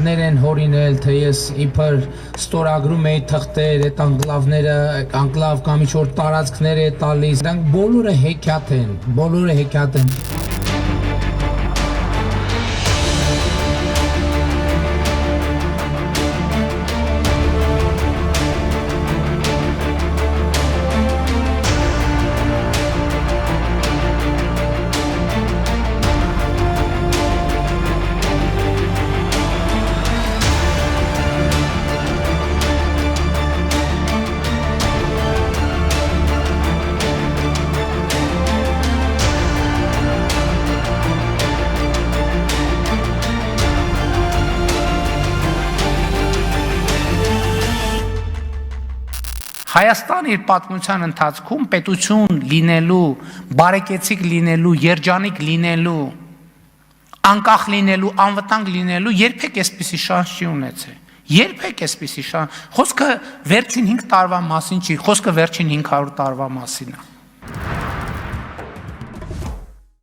անկլավներ են հորինել, թե ես իբր ստորագրում էի թղթեր, այդ անկլավները, անկլավ կամ ինչ-որ տարածքներ է տալիս, դրանք բոլորը հեքիաթ են։ Հայաստանը իր պատմության ընթացքում պետություն լինելու, բարեկեցիկ լինելու, երջանիկ լինելու, անկախ լինելու, անվտանգ լինելու երբեք այսպիսի շանս չի ունեցել։ Երբեք այսպիսի շանս։ Խոսքը վերջին 5 տարվա մասին չի, խոսքը վերջին 500 տարվա մասին է։